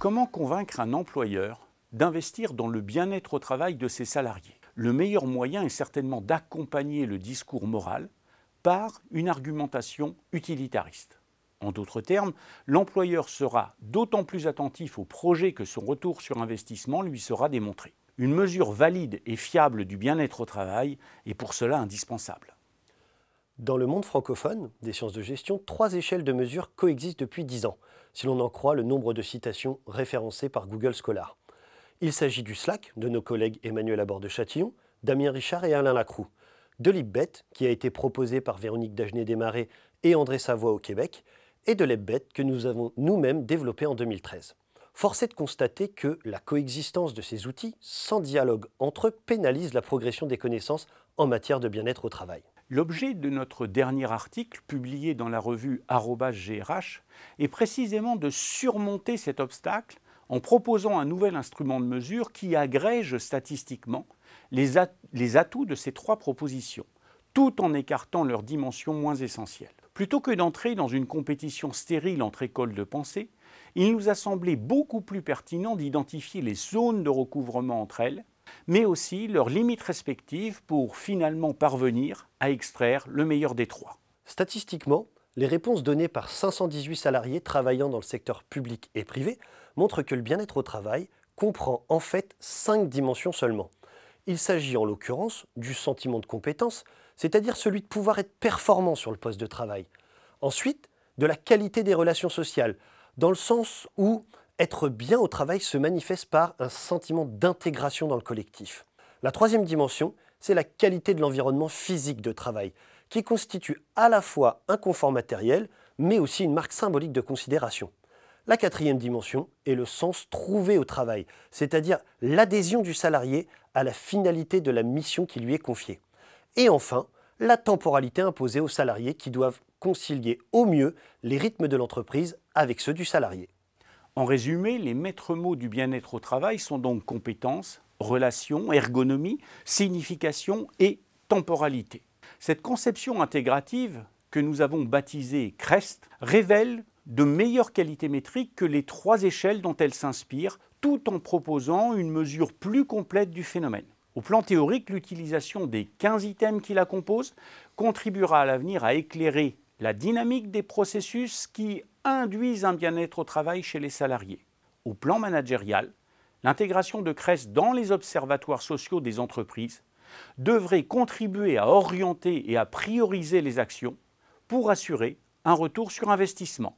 Comment convaincre un employeur d'investir dans le bien-être au travail de ses salariés? Le meilleur moyen est certainement d'accompagner le discours moral par une argumentation utilitariste. En d'autres termes, l'employeur sera d'autant plus attentif au projet que son retour sur investissement lui sera démontré. Une mesure valide et fiable du bien-être au travail est pour cela indispensable. Dans le monde francophone des sciences de gestion, 3 échelles de mesure coexistent depuis 10 ans, si l'on en croit le nombre de citations référencées par Google Scholar. Il s'agit du SLAC de nos collègues Emmanuel Laborde-Châtillon, Damien Richard et Alain Lacroux, de l'IPBET qui a été proposé par Véronique Dagenet-Desmarais et André Savoie au Québec, et de l'EPBET que nous avons nous-mêmes développé en 2013. Force est de constater que la coexistence de ces outils, sans dialogue entre eux, pénalise la progression des connaissances en matière de bien-être au travail. L'objet de notre dernier article, publié dans la revue @GRH, est précisément de surmonter cet obstacle en proposant un nouvel instrument de mesure qui agrège statistiquement les atouts de ces 3 propositions, tout en écartant leurs dimensions moins essentielles. Plutôt que d'entrer dans une compétition stérile entre écoles de pensée, il nous a semblé beaucoup plus pertinent d'identifier les zones de recouvrement entre elles, mais aussi leurs limites respectives pour finalement parvenir à extraire le meilleur des 3. Statistiquement, les réponses données par 518 salariés travaillant dans le secteur public et privé montrent que le bien-être au travail comprend en fait 5 dimensions seulement. Il s'agit en l'occurrence du sentiment de compétence, c'est-à-dire celui de pouvoir être performant sur le poste de travail. Ensuite, de la qualité des relations sociales, dans le sens où être bien au travail se manifeste par un sentiment d'intégration dans le collectif. La 3e dimension, c'est la qualité de l'environnement physique de travail, qui constitue à la fois un confort matériel, mais aussi une marque symbolique de considération. La 4e dimension est le sens trouvé au travail, c'est-à-dire l'adhésion du salarié à la finalité de la mission qui lui est confiée. Et enfin, la temporalité imposée aux salariés qui doivent concilier au mieux les rythmes de l'entreprise avec ceux du salarié. En résumé, les maîtres mots du bien-être au travail sont donc compétences, relations, ergonomie, signification et temporalité. Cette conception intégrative, que nous avons baptisée CREST, révèle de meilleures qualités métriques que les 3 échelles dont elle s'inspire, tout en proposant une mesure plus complète du phénomène. Au plan théorique, l'utilisation des 15 items qui la composent contribuera à l'avenir à éclairer la dynamique des processus qui induisent un bien-être au travail chez les salariés. Au plan managérial, l'intégration de CREST dans les observatoires sociaux des entreprises devrait contribuer à orienter et à prioriser les actions pour assurer un retour sur investissement.